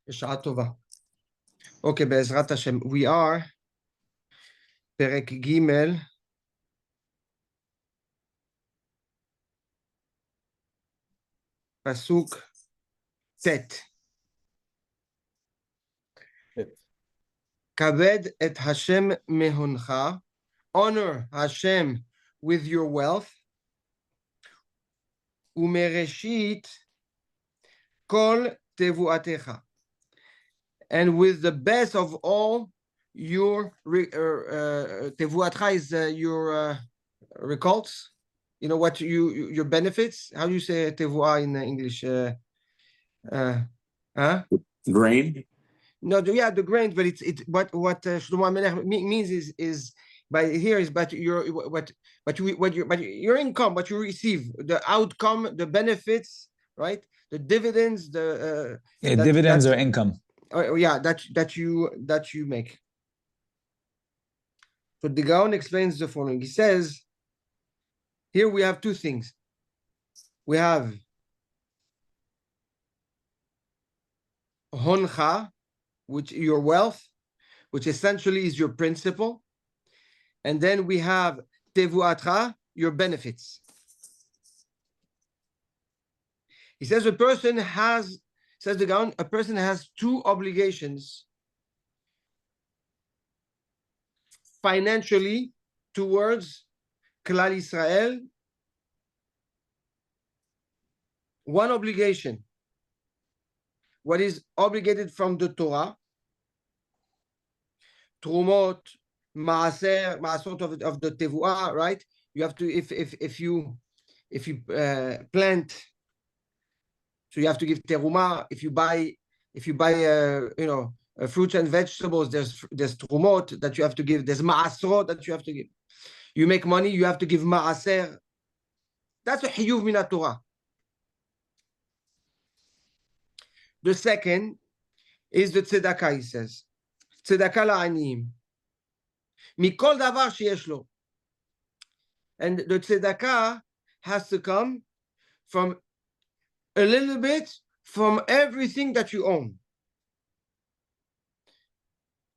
בשעה טובה. אוקיי, בעזרת השם. We are פרק ג' פסוק ט'. כבד את השם מהונך, honor השם with your wealth, ומראשית כל תבואתך, and with the best of all your תבואתך is your results, you know what your benefits. How do you say tevuah in English? Grain. No, yeah, the grain, but it's what Shlomo Melech means is by here is but your your income, what you receive, the outcome, the benefits, right? The dividends, the dividends or income. Yeah, that you make. So the Gaon explains the following. He says, here we have two things. We have honcha, which your wealth, which essentially is your principal. And then we have tevuatcha, your benefits. He says a person has, says the Gaon, a person has two obligations financially towards Klal Israel. One obligation, what is obligated from the Torah, Trumot, Maasot of the Tevuah, right? You have to, if you plant, so you have to give teruma. If you buy fruits and vegetables, there's trumot that you have to give. There's maasrot that you have to give. You make money, you have to give maaser. That's a hiyuv min Torah. The second is the tzedakah. He says, tzedakah la'aniyim. Mikol davar sheyesh lo. And the tzedakah has to come from a little bit from everything that you own.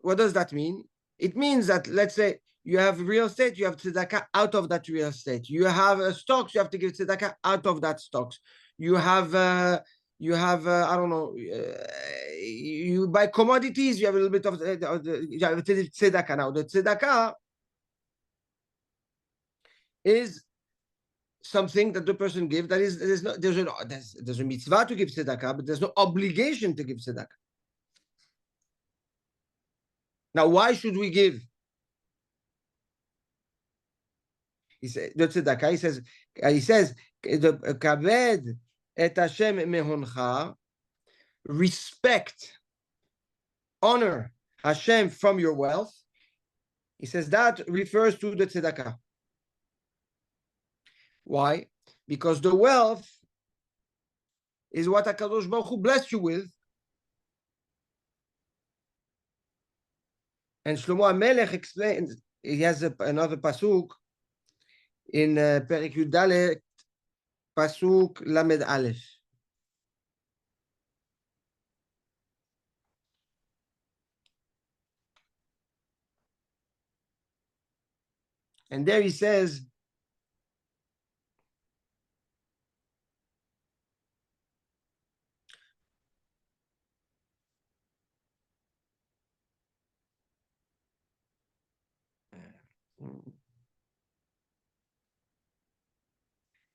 What does that mean? It means that, let's say, you have real estate, you have tzedakah out of that real estate. You have stocks, you have to give tzedakah out of that stocks. You have I don't know, you buy commodities, you have a little bit of tzedakah. Now, the tzedakah is something that the person gives. That is, there's a mitzvah to give tzedakah, but there's no obligation to give tzedakah. Now, why should we give? He says the tzedakah. He says the kaved et Hashem mehoncha, respect, honor Hashem from your wealth. He says that refers to the tzedakah. Why? Because the wealth is what HaKadosh Baruch Hu blessed you with. And Shlomo HaMelech explains, he has another pasuk in Perek Yud Dalet, pasuk Lamed Aleph. And there he says,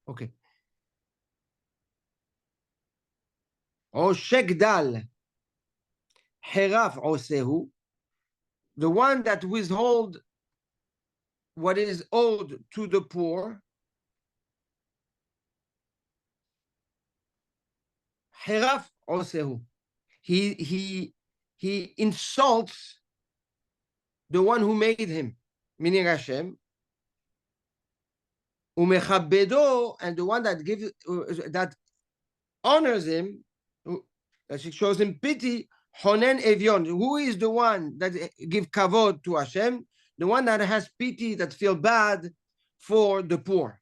okay. O Shekdal Heraf Osehu, the one that withhold what is owed to the poor. Heraf Osehu. He insults the one who made him, meaning Hashem. Umechabedo, and the one that gives that honors him, that shows him pity. Honen Evion, who is the one that give kavod to Hashem? The one that has pity, that feel bad for the poor.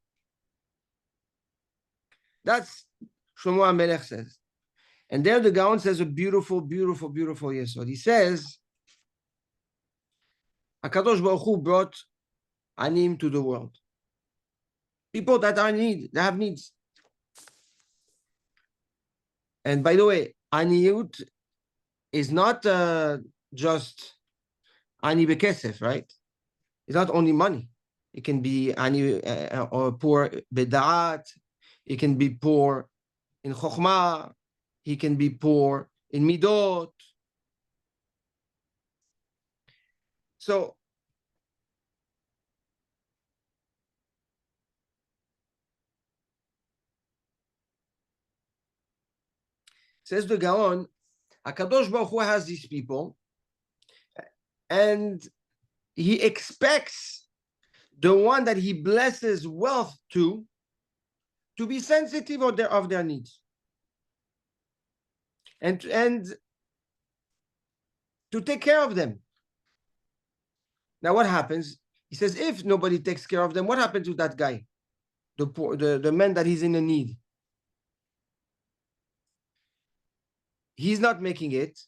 That's Shlomo HaMelech says. And there the Gaon says a beautiful, beautiful, beautiful yesod. He says, HaKadosh Baruch Hu brought anim to the world. People that are in need, they have needs. And by the way, aniyut is not just ani bekesef, right? It's not only money. It can be ani or poor bedaat. It can be poor in chokhmah. He can be poor in midot. So says the Gaon, HaKadosh Baruch Hu has these people, and he expects the one that he blesses wealth to be sensitive of their needs. And to take care of them. Now what happens? He says, if nobody takes care of them, what happens to that guy? The poor, the man that he's in a need. He's not making it.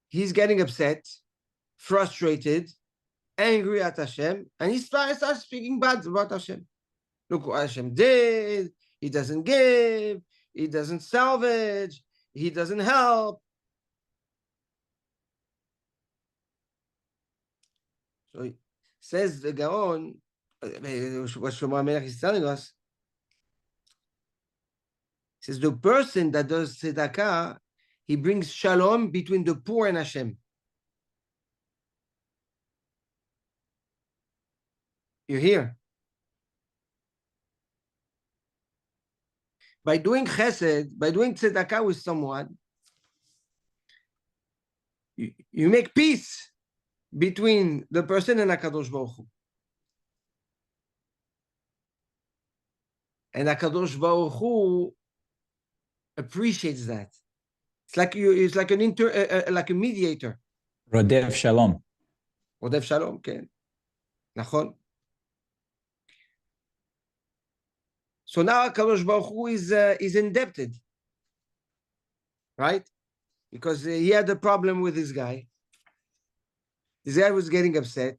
He's getting upset, frustrated, angry at Hashem, and he starts speaking bad about Hashem. Look what Hashem did. He doesn't give. He doesn't salvage. He doesn't help. So says the Gaon, what Shlomo HaMelech is telling us, he says the person that does tzedakah, he brings shalom between the poor and Hashem. You're here. By doing chesed, by doing tzedakah with someone, you make peace between the person and HaKadosh Baruch Hu. And HaKadosh Baruch Hu appreciates that. It's like like a mediator. Rodef Shalom. Rodef Shalom, okay. Nachon. So now HaKadosh Baruch Hu is indebted, right? Because he had a problem with this guy. This guy was getting upset.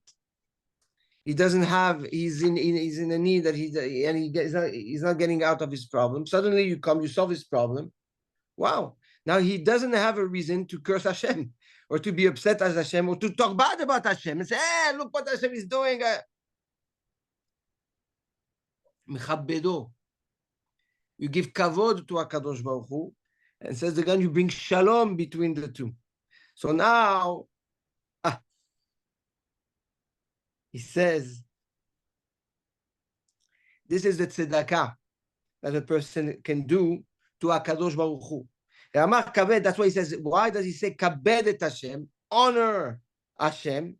He doesn't have. He's in a need that he's not getting out of his problem. Suddenly you come, you solve his problem. Wow! Now he doesn't have a reason to curse Hashem or to be upset as Hashem or to talk bad about Hashem and say, "Hey, look what Hashem is doing." Mechabbedo. You give kavod to HaKadosh Baruch Hu, and says the Gan, you bring shalom between the two. So now, he says, this is the tzedakah that a person can do to HaKadosh Baruch Hu. That's why he says, why does he say kabed et Hashem, honor Hashem?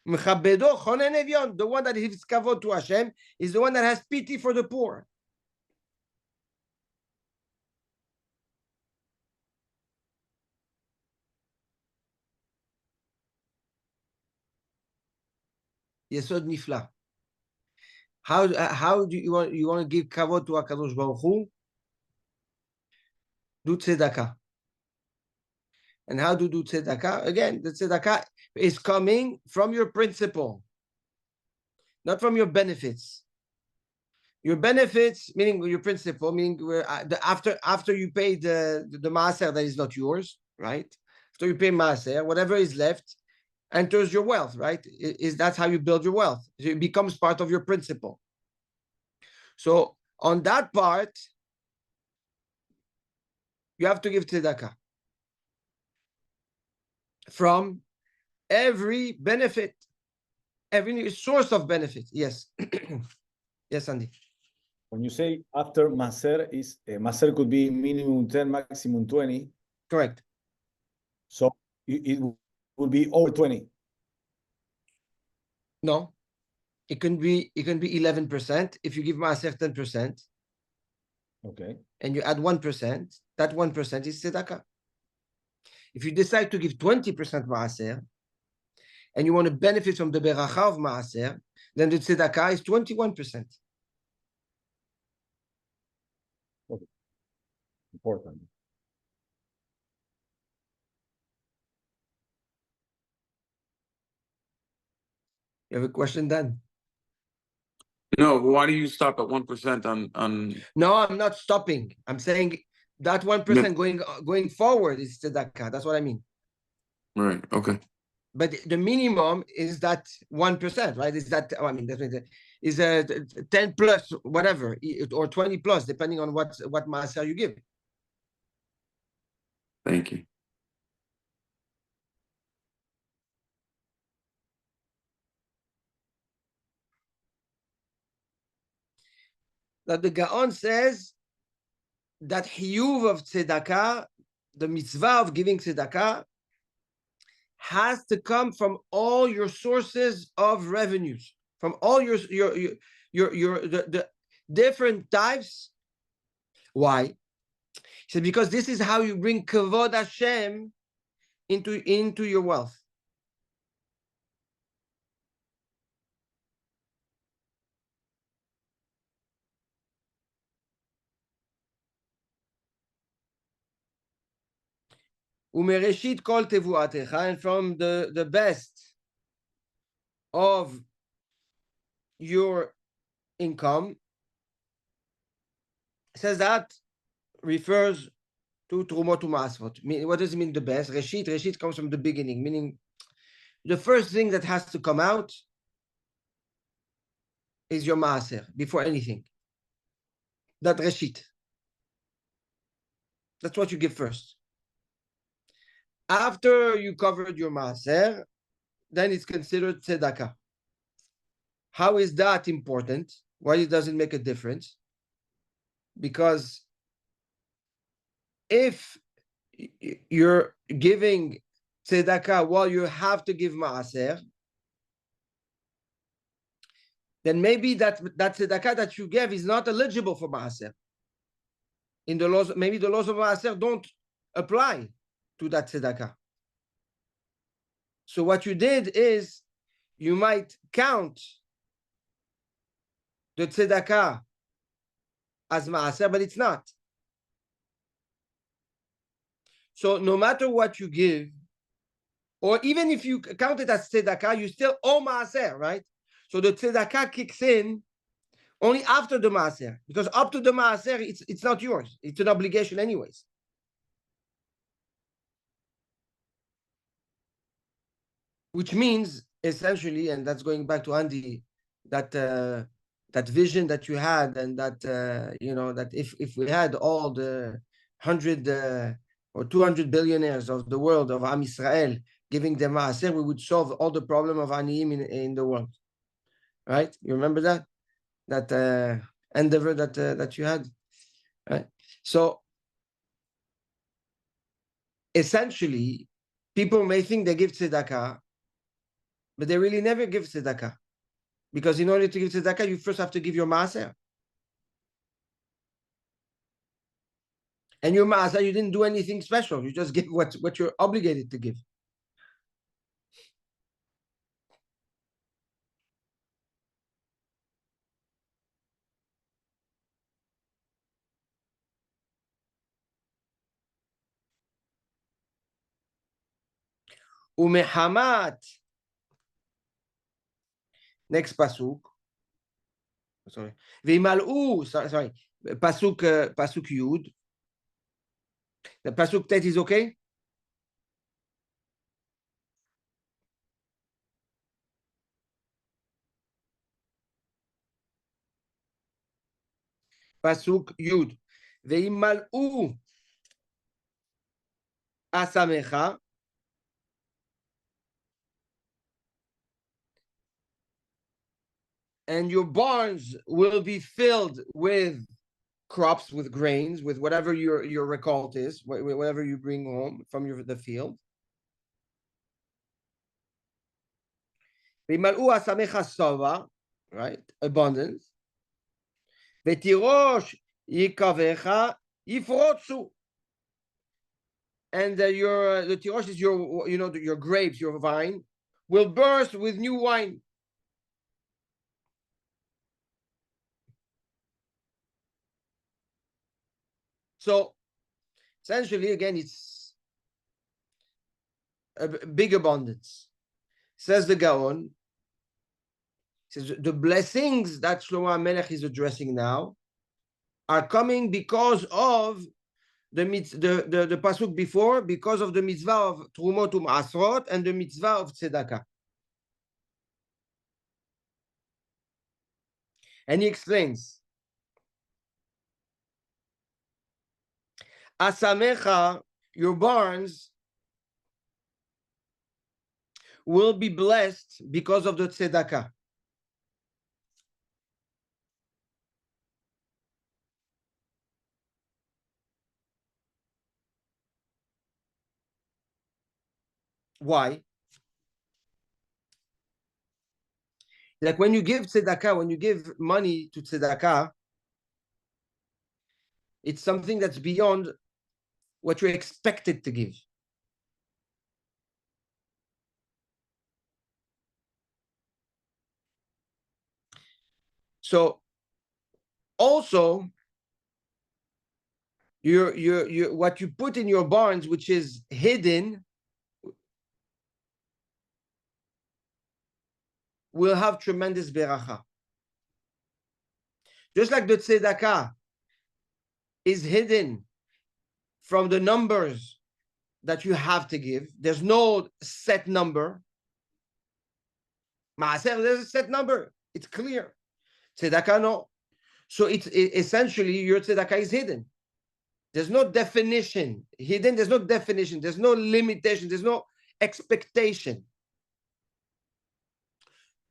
Mechabedo chonen evyon, the one that gives kavod to Hashem is the one that has pity for the poor. Yesod nifla. How do you want to give kavod to HaKadosh Baruch Hu? Do tzedakah. And how to do tzedakah? Again, the tzedakah is coming from your principle, not from your benefits. Your benefits, meaning your principle, meaning after you pay the maaser that is not yours, right? After you pay maaser, whatever is left enters your wealth, right? That's how you build your wealth. So it becomes part of your principle. So on that part, you have to give tzedakah from every benefit, every source of benefit. Yes. Yes, Andy. When you say after Maser, Maser could be minimum 10, maximum 20. Correct. So it would be over 20. No. It can be 11% if you give Maser 10%. Okay. And you add 1%, that 1% is tzedakah. If you decide to give 20% Maaser, and you want to benefit from the beracha of Maaser, then the tzedakah is 21%. Okay. Important. You have a question, Dan? No, why do you stop at 1% on? No, I'm not stopping. I'm saying that 1% going forward is tzedakah. That's what I mean. Right. Okay. But the minimum is that 1%, right? Is that, I mean, is a 10 plus whatever, or 20 plus, depending on what maaser you give. Thank you. That the Gaon says that hiyuv of tzedakah, the mitzvah of giving tzedakah, has to come from all your sources of revenues, from all the different types. Why? He said because this is how you bring kavod Hashem into your wealth. Umereshit kol tevuatecha, and from the best of your income, says that refers to trumot u'maasrot. What does it mean the best? Reshit comes from the beginning, meaning the first thing that has to come out is your maaser before anything. That reshit. That's what you give first. After you covered your maaser, then it's considered tzedakah. How is that important? Why it doesn't make a difference? Because if you're giving tzedakah while you have to give maaser, then maybe that tzedakah that you gave is not eligible for maaser. In the laws, maybe the laws of maaser don't apply to that tzedakah. So what you did is you might count the tzedakah as maaser, but it's not. So no matter what you give, or even if you count it as tzedakah, you still owe maaser, right? So the tzedakah kicks in only after the maaser, because up to the maaser, it's not yours. It's an obligation anyways. Which means essentially, and that's going back to Andy, that that vision that you had, and that that if we had all the 100 or 200 billionaires of the world of Am Israel giving them maaser, we would solve all the problem of aniyim in the world, right? You remember that endeavor that you had, right? So essentially, people may think they give tzedakah, but they really never give tzedakah. Because in order to give tzedakah, you first have to give your maaser. And your maaser, you didn't do anything special. You just give what you're obligated to give. Umehamat. Next pasuk. Sorry. Vimal'u. Sorry. Pasuk Yud. The pasuk Tet is okay? Pasuk Yud. Vimal'u asamecha. And your barns will be filled with crops, with grains, with whatever your recult is, whatever you bring home from the field. Right? Abundance. Vetirosh yikavecha yifrotsu. And the tirosh is your grapes, your vine, will burst with new wine. So essentially, again, it's a big abundance. Says the Gaon, says the blessings that Shlomo HaMelech is addressing now are coming because of the pasuk before, because of the mitzvah of Trumot U'Ma'asrot and the mitzvah of Tzedakah. And he explains, Asamecha, your barns will be blessed because of the tzedakah. Why? Like when you give tzedakah, when you give money to tzedakah, it's something that's beyond what you're expected to give. So also, what you put in your barns, which is hidden, will have tremendous beracha. Just like the tzedakah is hidden from the numbers that you have to give. There's no set number. Maaser, there's a set number. It's clear. Tzedakah, no. So it's essentially your tzedakah is hidden. There's no definition. Hidden, there's no definition. There's no limitation. There's no expectation.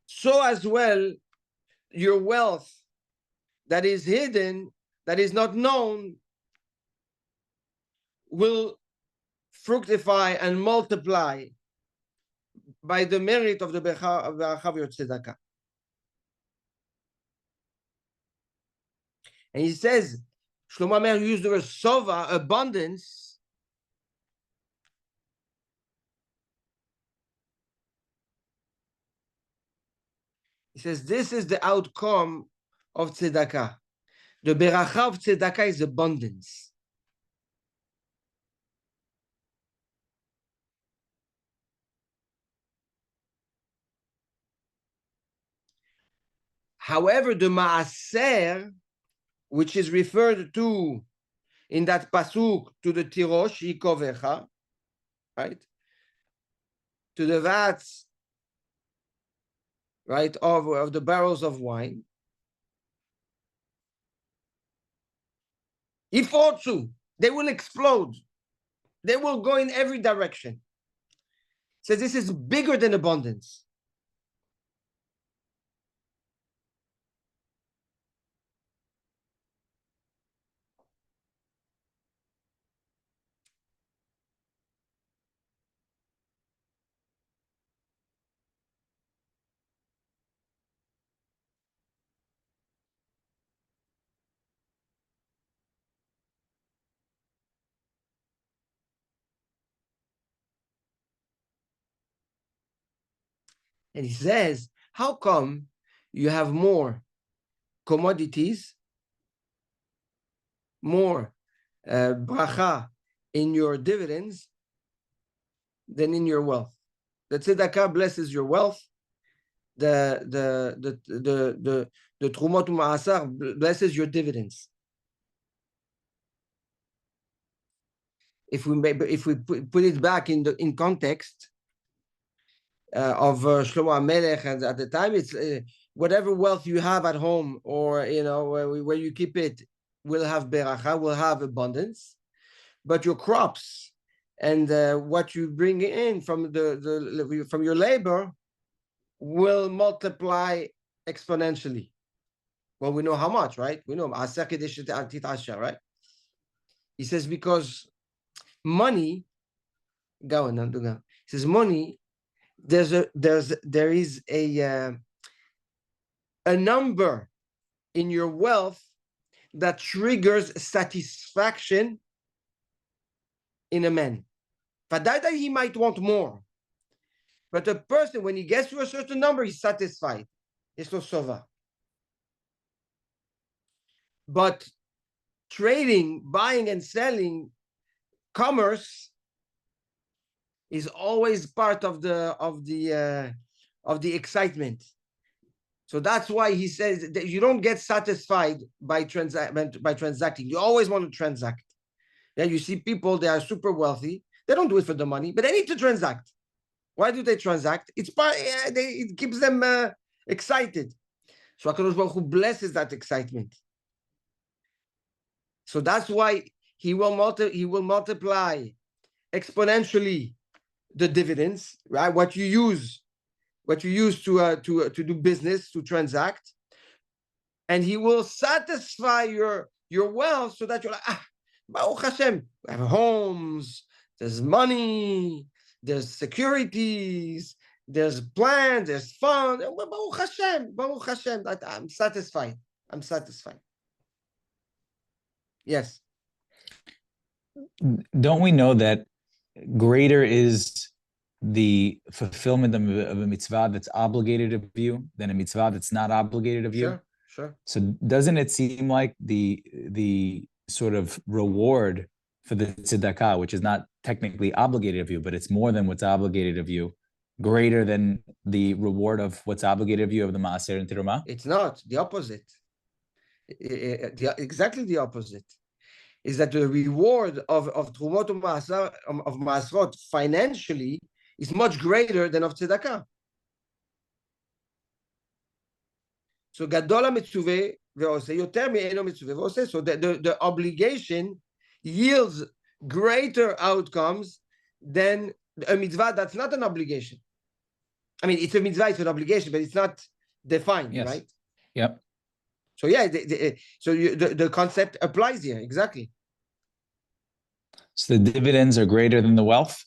So as well, your wealth that is hidden, that is not known, will fructify and multiply by the merit of the beracha of your tzedakah. And he says, Shlomo HaMelech used the word sova, abundance. He says, this is the outcome of tzedakah. The beracha of tzedakah is abundance. However, the maaser, which is referred to in that pasuk to the tirosh, ikovecha, right? To the vats, right, of the barrels of wine. Ifotsu, they will explode. They will go in every direction. So this is bigger than abundance. And he says, how come you have more commodities, more bracha in your dividends than in your wealth? The tzedakah blesses your wealth. The trumot u'ma'asar blesses your dividends. If we put it back in context of Shlomo HaMelech, and at the time, it's whatever wealth you have at home, or where you keep it, will have beracha, will have abundance, but your crops and what you bring in from from your labor will multiply exponentially. Well, we know how much, right? We know, right? He says because money, he says money, there is a number in your wealth that triggers satisfaction in a man. That he might want more. But a person, when he gets to a certain number, he's satisfied. It's no sova. But trading, buying and selling, commerce is always part of the excitement. So that's why he says that you don't get satisfied by transacting. You always want to transact. Yeah, you see people, they are super wealthy. They don't do it for the money, but they need to transact. Why do they transact? It keeps them excited. So HaKadosh Baruch Hu blesses that excitement. So that's why he will multiply exponentially the dividends, right? What you use to do business, to transact, and he will satisfy your wealth so that you're like, Baruch Hashem, we have homes, there's money, there's securities, there's plans, there's fun. Baruch Hashem, that I'm satisfied. I'm satisfied. Yes. Don't we know that greater is the fulfillment of a mitzvah that's obligated of you than a mitzvah that's not obligated of you? Sure. So doesn't it seem like the sort of reward for the tzedakah, which is not technically obligated of you, but it's more than what's obligated of you, greater than the reward of what's obligated of you of the maaser and terumah? It's not. The opposite. Exactly the opposite. Is that the reward of Trumot of Maasrot financially is much greater than of Tzedakah. So Gadol HaMitzuveh ve'oseh yoter me'eno mitzuveh ve'oseh. So the obligation yields greater outcomes than a mitzvah that's not an obligation. I mean, it's a mitzvah, it's an obligation, but it's not defined, Yes. right? Yep. So yeah, the concept applies here, exactly. So the dividends are greater than the wealth?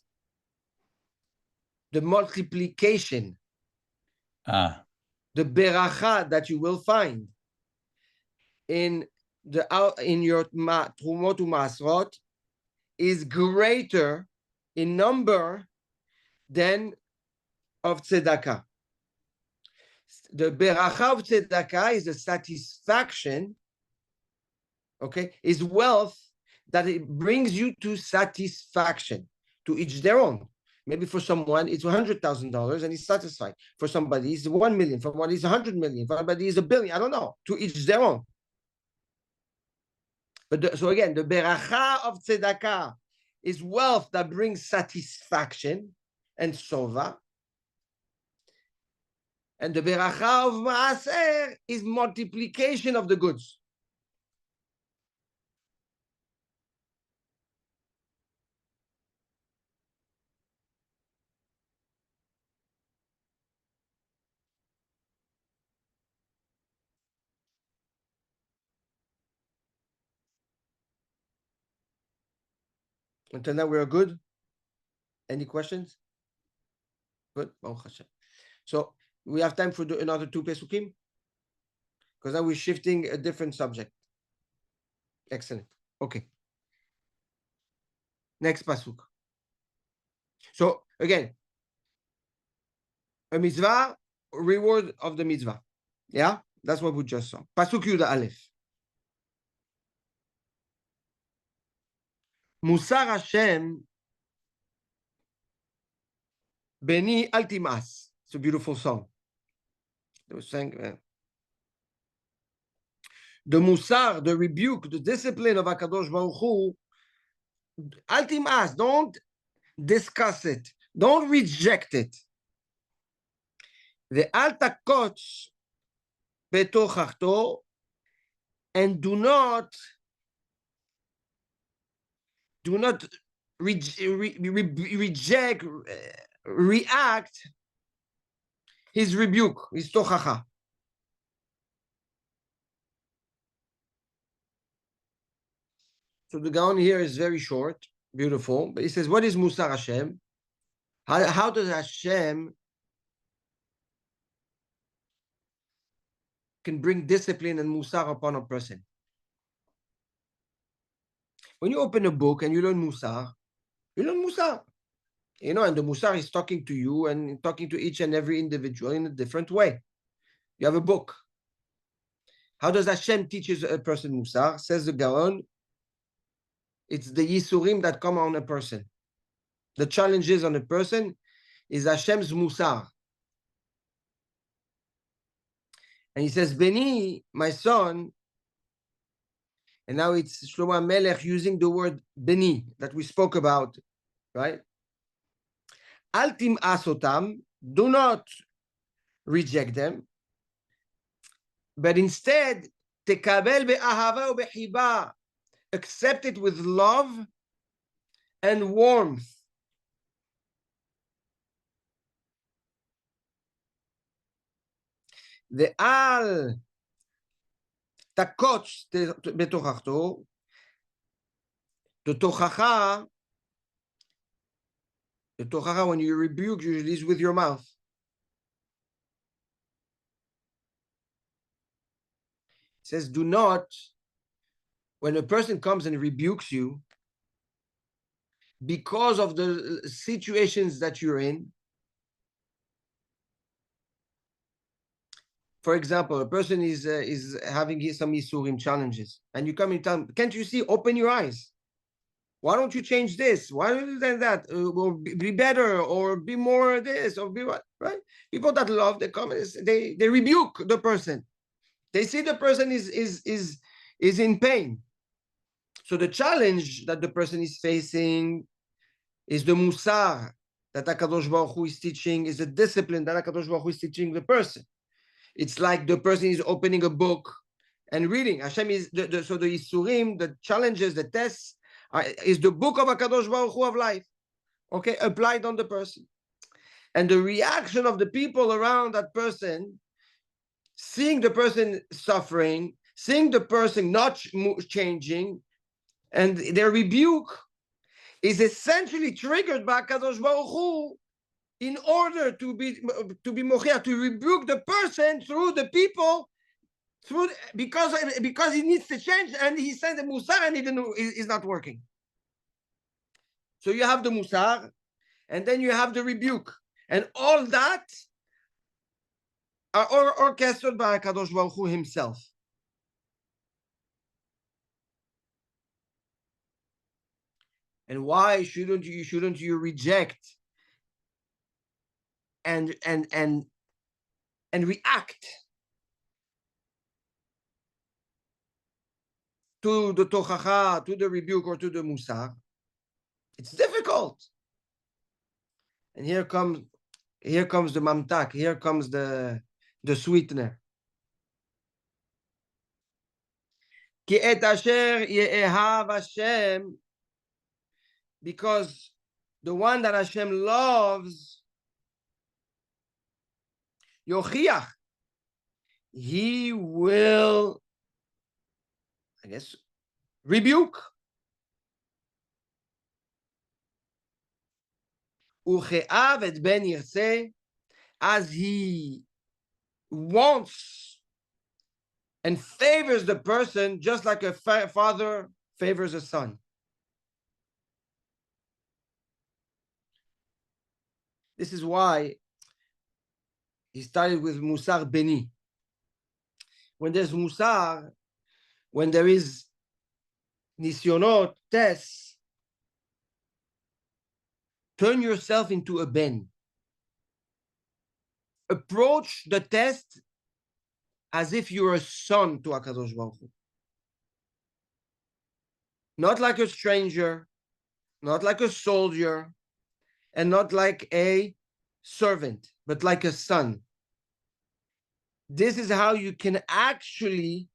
The multiplication, Ah, the beracha that you will find in your Trumot u'Maasrot is greater in number than of tzedakah. The beracha of tzedakah is a satisfaction, okay, is wealth that it brings you to satisfaction, to each their own. Maybe for someone it's $100,000 and he's satisfied. For somebody it's 1 million. For somebody it's 100 million. For somebody it's 1 billion. I don't know. To each their own. But so again, the beracha of tzedakah is wealth that brings satisfaction and sova. And the beracha of maaser is multiplication of the goods. Until now, we're good. Any questions? Good. Baruch Hashem. So we have time for another 2 pesukim? Because now we're shifting a different subject. Excellent. Okay. Next pasuk. So again, a mitzvah, reward of the mitzvah. Yeah, that's what we just saw. Pasuk Yud Aleph. Musar Hashem Beni al timas. It's a beautiful song. They were saying the musar, the rebuke, the discipline of HaKadosh Baruch Hu, al timas, don't discuss it. Don't reject it. The al takotz betochachto, and do not reject, react his rebuke, his tochacha. So the Gaon here is very short, beautiful, but he says, what is Musar Hashem? How does Hashem can bring discipline and Musar upon a person? When you open a book and you learn Musar, you learn Musar. You know, and the Musar is talking to you and talking to each and every individual in a different way. You have a book. How does Hashem teaches a person Musar? Says the Gaon, it's the Yisurim that come on a person. The challenges on a person is Hashem's Musar. And he says, Beni, my son. And now it's Shlomo Melech using the word Beni that we spoke about, right? Altim asotam, do not reject them, but instead, tekabel be'ahava u'behiba, accept it with love and warmth. ואל תקוץ בתוכחתו, the tochacha, when you rebuke, usually is with your mouth. It says, do not, when a person comes and rebukes you, because of the situations that you're in. For example, a person is having some Isurim challenges, and you come and tell him, can't you see, open your eyes. Why don't you change this? Why don't you do that? Or be better, or be more this, or be what, right? People that love, they come and they rebuke the person. They see the person is in pain. So the challenge that the person is facing is the musar that HaKadosh Baruch Hu is teaching, is a discipline that HaKadosh Baruch Hu is teaching the person. It's like the person is opening a book and reading. Hashem is, so the Isurim, the challenges, the tests, is the book of HaKadosh Baruch Hu of life, okay, applied on the person. And the reaction of the people around that person, seeing the person suffering, seeing the person not changing, and their rebuke is essentially triggered by HaKadosh Baruch Hu in order to be mochia, to rebuke the person through the people, because he needs to change, and he sends the musar and is not working. So you have the musar, and then you have the rebuke, and all that are orchestrated by HaKadosh Baruch Hu himself. And why shouldn't you reject and react to the tochacha, to the rebuke, or to the musar? It's difficult. And here comes the mamtak, here comes the sweetener. Ki et asher ye'ehav Hashem, because the one that Hashem loves, yochiach, he will, I guess, rebuke. Uche'av et ben yirseh, as he wants and favors the person, just like a father favors a son. This is why he started with Musar Beni. When there's Musar, when there is Nisyonot, tests, turn yourself into a Ben. Approach the test as if you're a son to HaKadosh Baruch Hu. Not like a stranger, not like a soldier, and not like a servant, but like a son. This is how you can actually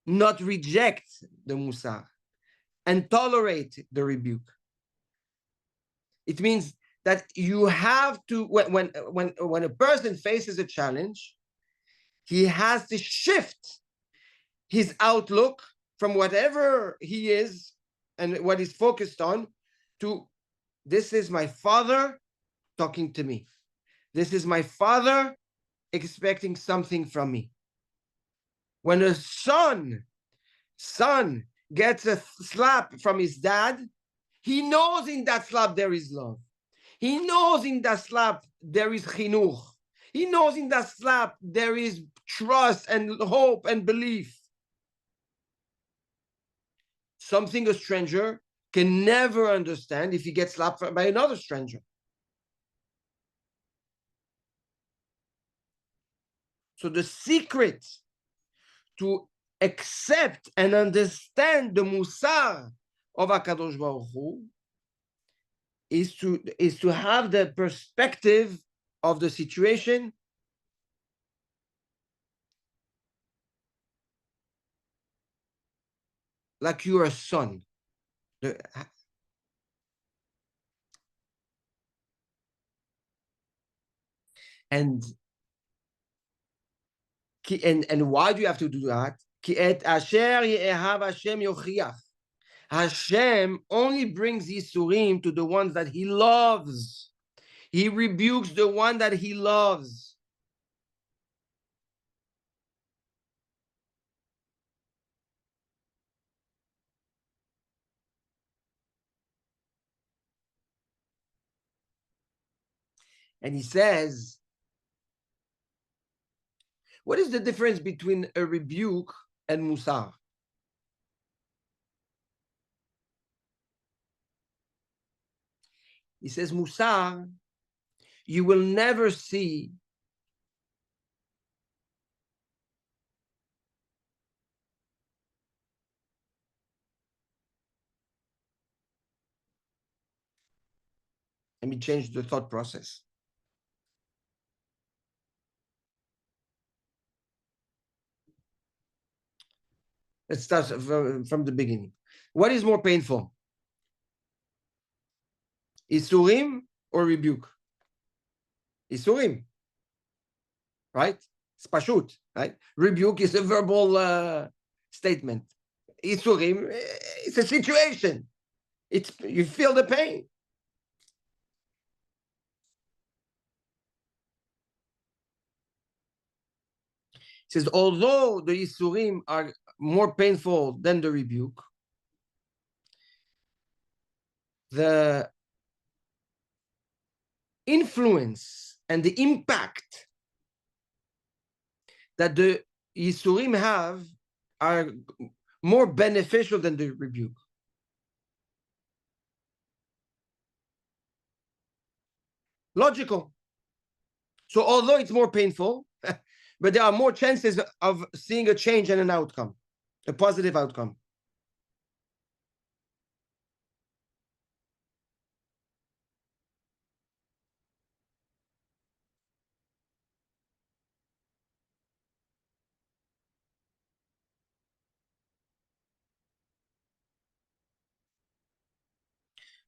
not reject the musar and tolerate the rebuke. It means that you have to, when a person faces a challenge, he has to shift his outlook from whatever he is and what he's focused on to, this is my father talking to me. This is my father expecting something from me. When a son gets a slap from his dad, he knows in that slap there is love. He knows in that slap there is chinuch. He knows in that slap there is trust and hope and belief. Something a stranger can never understand if he gets slapped by another stranger. So the secret to accept and understand the Musar of HaKadosh Baruch Hu is to have the perspective of the situation like you're a son. And why do you have to do that? Ki et asher ye'ehav Hashem yochiach. Hashem only brings Yisurim to the ones that he loves. He rebukes the one that he loves. And he says, what is the difference between a rebuke and Musar? He says, Musar, you will never see let me change the thought process. Let's start from the beginning. What is more painful? Isurim or rebuke? Isurim, right? It's pashut, right? Rebuke is a verbal statement. Isurim, it's a situation. It's you feel the pain. It says, although the Isurim are more painful than the rebuke, the influence and the impact that the Yisurim have are more beneficial than the rebuke. Logical. So although it's more painful, but there are more chances of seeing a change and an outcome, a positive outcome.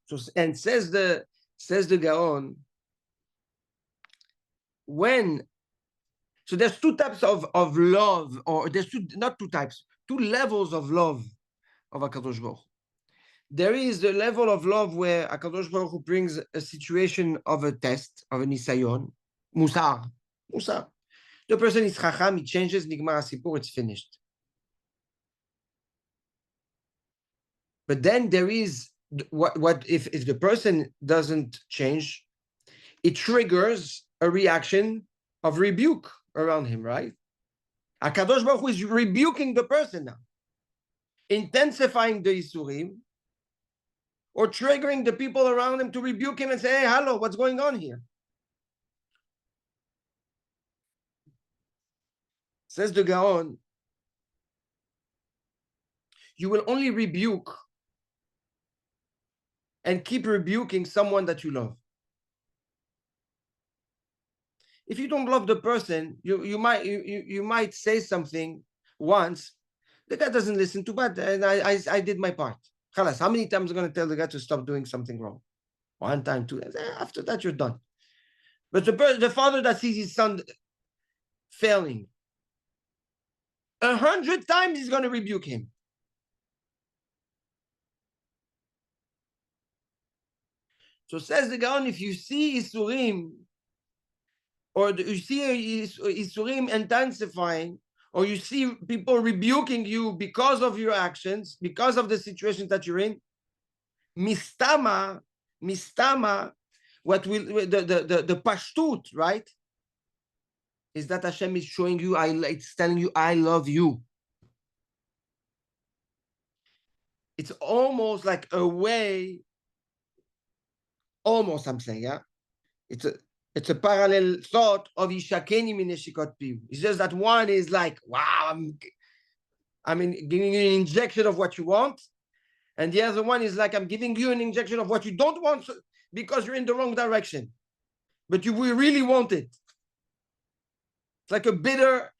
So, and says the Gaon, so there's two types of love, or there's not two types, two levels of love of HaKadosh Baruch Hu. There is the level of love where HaKadosh Baruch Hu brings a situation of a test, of a nisayon, musar. The person is chacham, he changes, nigmar asipur, it's finished. But then there is what if the person doesn't change, it triggers a reaction of rebuke around him, right? HaKadosh Baruch Hu is rebuking the person now, intensifying the Isurim, or triggering the people around him to rebuke him and say, hey, hello, what's going on here? Says the Gaon, you will only rebuke and keep rebuking someone that you love. If you don't love the person, you might say something once, the guy doesn't listen to bad, and I did my part. Khalas, how many times am I going to tell the guy to stop doing something wrong? One time, two. After that, you're done. But the father that sees his son failing, 100 times he's going to rebuke him. So says the Gaon, if you see Isurim, or you see Isurim intensifying, or you see people rebuking you because of your actions, because of the situation that you're in, mistama, what will the pashtut, right? Is that Hashem is showing you, it's telling you, I love you. It's almost like a way, almost I'm saying, yeah? It's a parallel thought of Ishakeni Mineshikot Piu. It's just that one is like, wow, I'm giving you an injection of what you want. And the other one is like, I'm giving you an injection of what you don't want because you're in the wrong direction. But you will really want it. It's like a bitter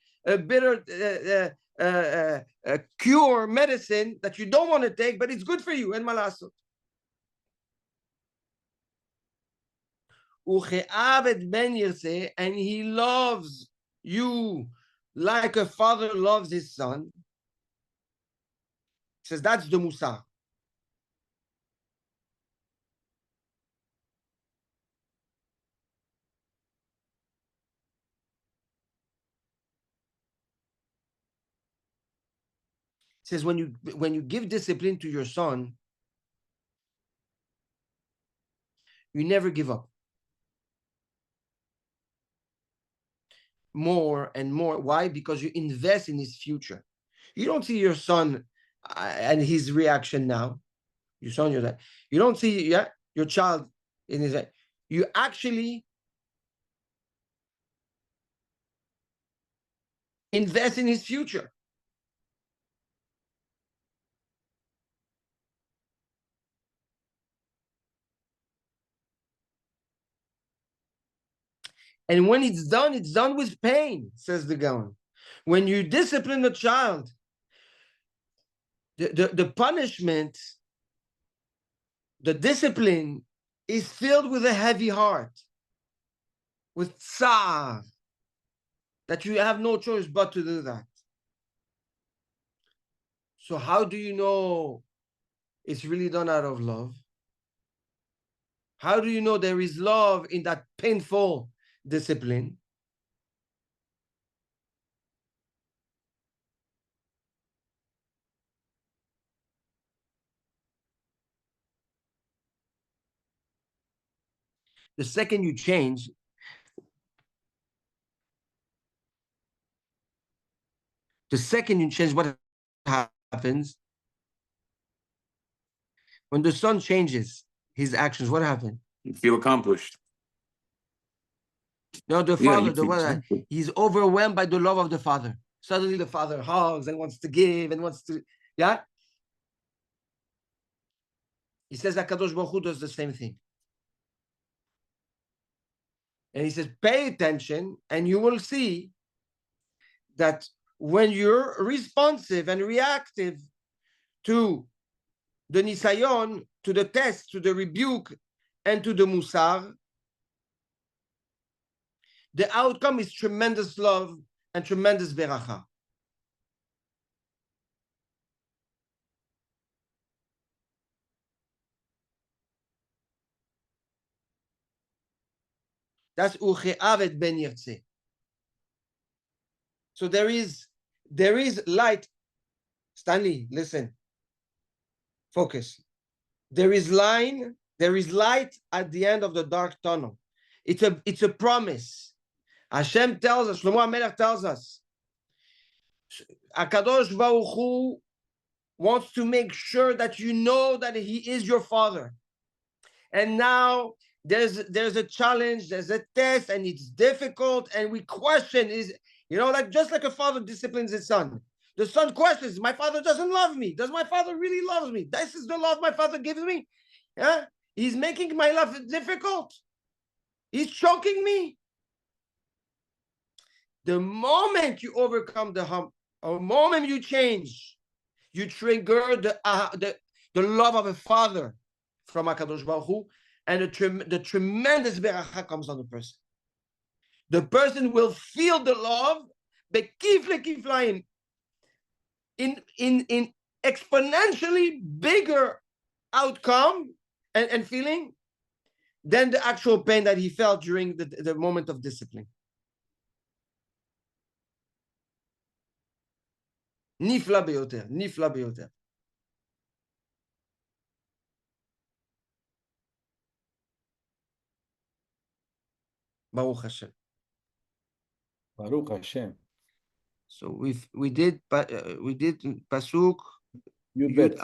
cure medicine that you don't want to take, but it's good for you. And malaso. And he loves you like a father loves his son. He says that's the Musar. He says when you give discipline to your son, you never give up. More and more. Why? Because you invest in his future. You don't see your son and his reaction now. Your son, your dad. You don't see your child in his. You actually invest in his future. And when it's done with pain, says the Gaon. When you discipline a child, the punishment, the discipline is filled with a heavy heart, with tsar, that you have no choice but to do that. So how do you know it's really done out of love? How do you know there is love in that painful discipline? The second you change, what happens? When the son changes his actions, what happens? You feel accomplished. No, the Yeah, father, you feel something. he's overwhelmed by the love of the father. Suddenly the father hugs and wants to give and wants to, yeah? He says HaKadosh Baruch Hu does the same thing. And he says, pay attention and you will see that when you're responsive and reactive to the nisayon, to the test, to the rebuke, and to the musar, the outcome is tremendous love and tremendous beracha. That's ucheavet ben yirtzeh. So there is light. Stanley, listen. Focus. There is light at the end of the dark tunnel. It's a promise. Hashem tells us, Shlomo HaMelech tells us, HaKadosh Baruch Hu wants to make sure that you know that he is your father. And now there's a challenge, there's a test, and it's difficult, and we question, like just like a father disciplines his son. The son questions, my father doesn't love me. Does my father really love me? This is the love my father gives me? Yeah? He's making my life difficult. He's choking me. The moment you overcome the hump, or moment you change, you trigger the love of a father from HaKadosh Baruch Hu, and the tremendous beracha comes on the person. The person will feel the love, in exponentially bigger outcome and feeling than the actual pain that he felt during the moment of discipline. Nifla beyoter, nifla beyoter. Baruch Hashem. Baruch Hashem. So we did pasuk Yud Yud Bet.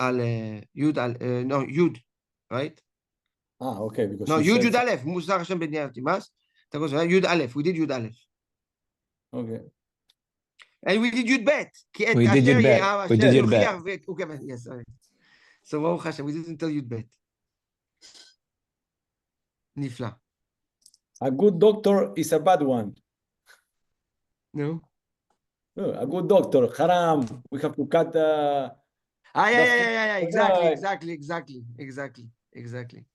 Yud, right? Okay, because No, you Yud said Yud Aleph, Musar Hashem ben Timas, Yud Aleph, we did Yud Aleph. Okay. And we did Yud Bet. We did Yud Bet. We did Yud Bet. Yes, sorry. So Baruch Hashem, we didn't tell Yud Bet. Nifla. A good doctor is a bad one. No? No, a good doctor, haram. We have to cut Yeah. the- Exactly.